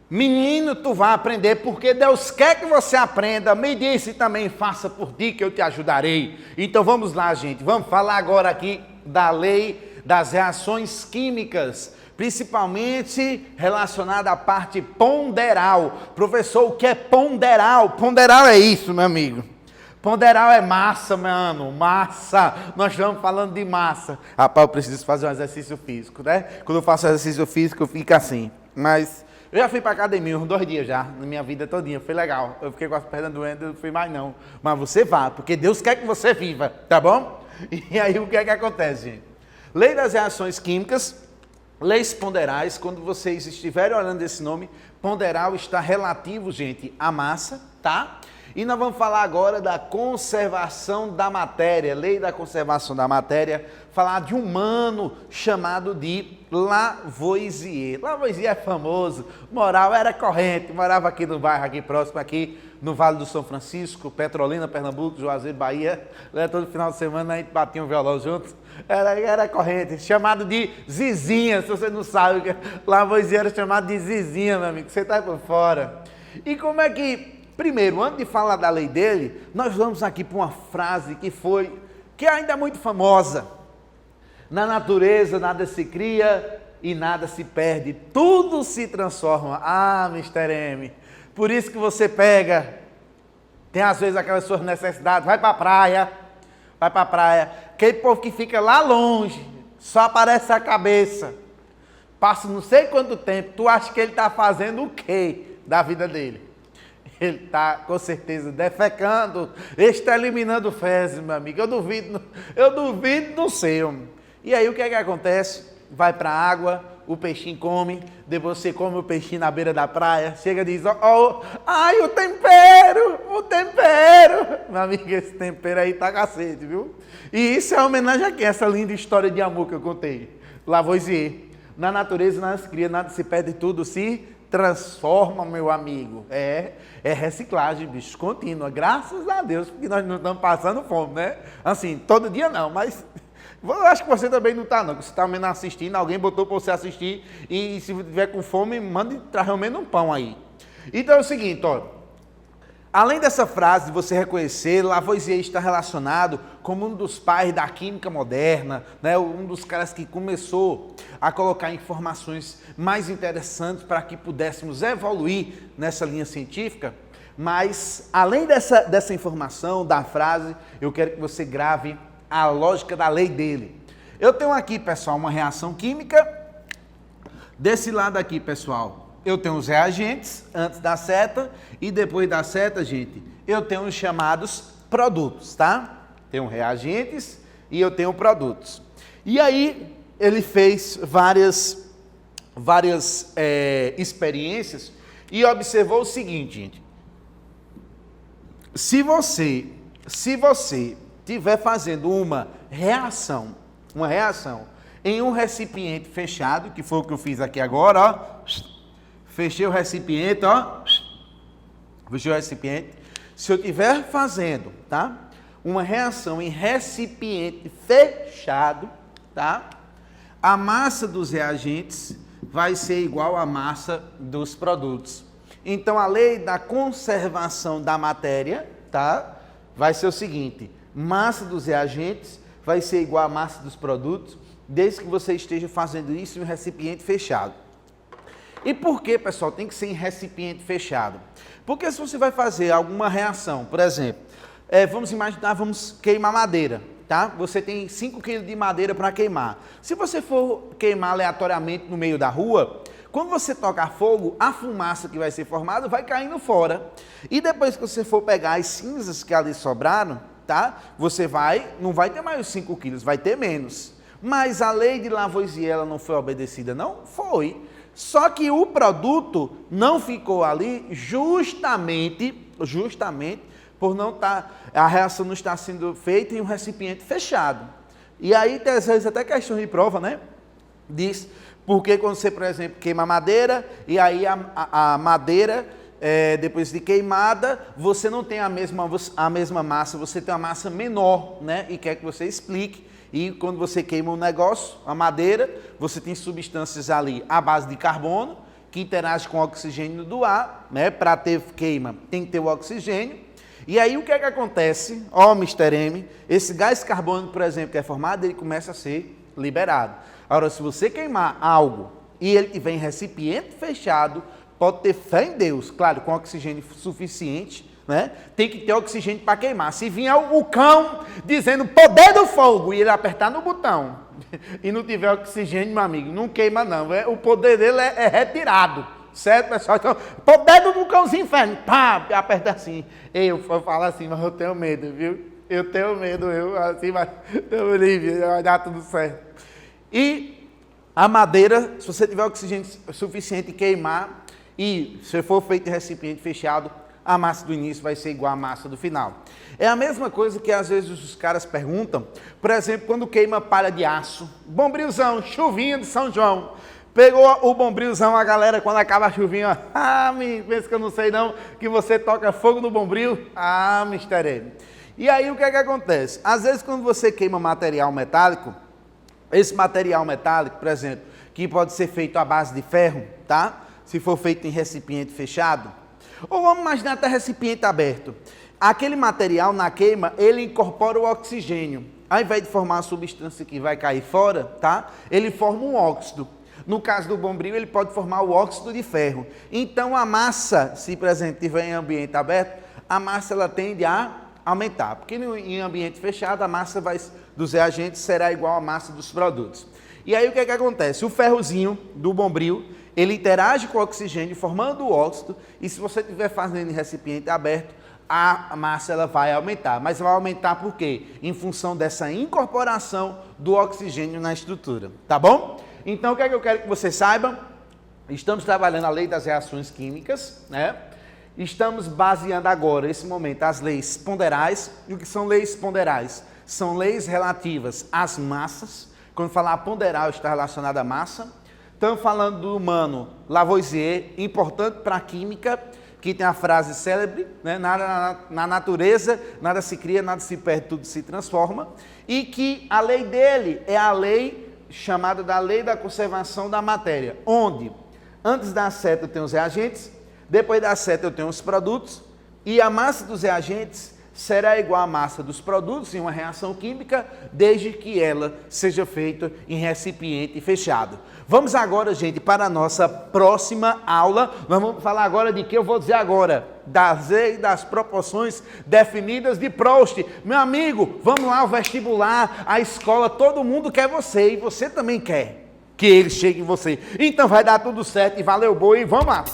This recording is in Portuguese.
Menino, tu vai aprender porque Deus quer que você aprenda. Me disse também, faça por ti que eu te ajudarei. Então vamos lá, gente. Vamos falar agora aqui da lei das reações químicas, principalmente relacionada à parte ponderal. Professor, o que é ponderal? Ponderal é isso, meu amigo. Ponderal é massa, mano, massa. Nós estamos falando de massa. Rapaz, eu preciso fazer um exercício físico, né? Quando eu faço exercício físico, fica assim. Mas eu já fui pra academia uns 2 dias já, na minha vida todinha. Foi legal. Eu fiquei com as pernas doendo, não fui mais não. Mas você vá, porque Deus quer que você viva, tá bom? E aí o que é que acontece, gente? Lei das reações químicas, leis ponderais. Quando vocês estiverem olhando esse nome, ponderal está relativo, gente, à massa, tá? E nós vamos falar agora da conservação da matéria, lei da conservação da matéria, falar de um humano chamado de Lavoisier. Lavoisier é famoso, moral era corrente, morava aqui no bairro, aqui próximo, aqui no Vale do São Francisco, Petrolina, Pernambuco, Juazeiro, Bahia. Todo final de semana a gente batia um violão junto, era corrente, chamado de Zizinha, se você não sabe, Lavoisier era chamado de Zizinha, meu amigo, você está por fora. E como é que... Primeiro, antes de falar da lei dele, nós vamos aqui para uma frase que ainda é muito famosa. Na natureza nada se cria e nada se perde, tudo se transforma. Ah, Mr. M, por isso que você pega, tem às vezes aquelas suas necessidades, vai para a praia, aquele povo que fica lá longe, só aparece a cabeça, passa não sei quanto tempo, tu acha que ele está fazendo o quê da vida dele? Ele está, com certeza, defecando, está eliminando fezes, meu amigo. Eu duvido do seu. E aí, o que é que acontece? Vai para a água, o peixinho come, depois você come o peixinho na beira da praia, chega e diz, ai, o tempero! Meu amigo, esse tempero aí tá cacete, viu? E isso é uma homenagem a quem? Essa linda história de amor que eu contei. Lavoisier. Na natureza, nada se cria, nada se perde, tudo se transforma, meu amigo. É reciclagem, bicho, contínua. Graças a Deus, porque nós não estamos passando fome, né? Assim, todo dia não, mas eu acho que você também não está, não. Você está ao menos assistindo, alguém botou para você assistir e se tiver com fome, mande trazer ao menos um pão aí. Então é o seguinte, ó. Além dessa frase de você reconhecer, Lavoisier está relacionado como um dos pais da química moderna, né? Um dos caras que começou a colocar informações mais interessantes para que pudéssemos evoluir nessa linha científica. Mas, além dessa informação, da frase, eu quero que você grave a lógica da lei dele. Eu tenho aqui, pessoal, uma reação química. Desse lado aqui, pessoal, eu tenho os reagentes antes da seta e depois da seta, gente, eu tenho os chamados produtos, tá? Tenho reagentes e eu tenho produtos. E aí ele fez várias experiências e observou o seguinte, gente. Se você estiver fazendo uma reação em um recipiente fechado, que foi o que eu fiz aqui agora, ó. Fechei o recipiente, ó. Fechei o recipiente. Se eu estiver fazendo, tá? Uma reação em recipiente fechado, tá? A massa dos reagentes vai ser igual à massa dos produtos. Então, a lei da conservação da matéria, tá? Vai ser o seguinte: massa dos reagentes vai ser igual à massa dos produtos, desde que você esteja fazendo isso em um recipiente fechado. E por que, pessoal, tem que ser em recipiente fechado? Porque se você vai fazer alguma reação, por exemplo, vamos imaginar, vamos queimar madeira, tá? Você tem 5 kg de madeira para queimar. Se você for queimar aleatoriamente no meio da rua, quando você tocar fogo, a fumaça que vai ser formada vai caindo fora. E depois que você for pegar as cinzas que ali sobraram, tá? Você não vai ter mais os 5 quilos, vai ter menos. Mas a lei de Lavoisier, ela não foi obedecida, não? Foi. Só que o produto não ficou ali justamente por não estar, a reação não está sendo feita em um recipiente fechado. E aí tem às vezes até questão de prova, né? Diz, porque quando você, por exemplo, queima madeira, e aí a madeira depois de queimada, você não tem a mesma massa, você tem uma massa menor, né? E quer que você explique. E quando você queima um negócio, a madeira, você tem substâncias ali à base de carbono, que interagem com o oxigênio do ar, né? Para ter queima, tem que ter o oxigênio. E aí o que é que acontece? Ó, Mr. M, esse gás carbônico, por exemplo, que é formado, ele começa a ser liberado. Agora, se você queimar algo e ele tiver em recipiente fechado, pode ter fé em Deus, claro, com oxigênio suficiente, né? Tem que ter oxigênio para queimar. Se vier o cão dizendo poder do fogo e ele apertar no botão e não tiver oxigênio, meu amigo, não queima não. O poder dele é retirado, certo, pessoal? Então, poder do cãozinho inferno, pá, aperta assim. Eu falo assim, mas eu tenho medo, viu? Eu tenho medo, assim, mas vai dar tudo certo. E a madeira, se você tiver oxigênio suficiente e queimar, e se for feito em recipiente fechado, a massa do início vai ser igual à massa do final. É a mesma coisa que às vezes os caras perguntam, por exemplo, quando queima palha de aço, bombrilzão, chuvinha de São João, pegou o bombrilzão, a galera quando acaba a chuvinha, pensa que eu não sei não, que você toca fogo no bombril, Mr. M. E aí o que é que acontece? Às vezes quando você queima material metálico, esse material metálico, por exemplo, que pode ser feito à base de ferro, tá? Se for feito em recipiente fechado, ou vamos imaginar até recipiente aberto. Aquele material na queima, ele incorpora o oxigênio. Ao invés de formar uma substância que vai cair fora, tá? Ele forma um óxido. No caso do bombril, ele pode formar o óxido de ferro. Então a massa, se por exemplo estiver em ambiente aberto, a massa ela tende a aumentar. Porque em ambiente fechado, a massa dos reagentes será igual à massa dos produtos. E aí o que é que acontece? O ferrozinho do bombril, ele interage com o oxigênio, formando o óxido, e se você estiver fazendo em recipiente aberto, a massa ela vai aumentar. Mas vai aumentar por quê? Em função dessa incorporação do oxigênio na estrutura. Tá bom? Então, o que é que eu quero que você saiba? Estamos trabalhando a lei das reações químicas, né? Estamos baseando agora, nesse momento, as leis ponderais. E o que são leis ponderais? São leis relativas às massas. Quando falar ponderal, está relacionado à massa. Estamos falando do humano Lavoisier, importante para a química, que tem a frase célebre, né? Nada na natureza, nada se cria, nada se perde, tudo se transforma. E que a lei dele é a lei chamada da lei da conservação da matéria, onde antes da seta eu tenho os reagentes, depois da seta eu tenho os produtos, e a massa dos reagentes será igual à massa dos produtos em uma reação química, desde que ela seja feita em recipiente fechado. Vamos agora, gente, para a nossa próxima aula. Nós vamos falar agora de que eu vou dizer agora, das leis das proporções definidas de Proust. Meu amigo, vamos lá, o vestibular, a escola, todo mundo quer você, e você também quer que ele chegue em você. Então vai dar tudo certo, e valeu boi, vamos lá.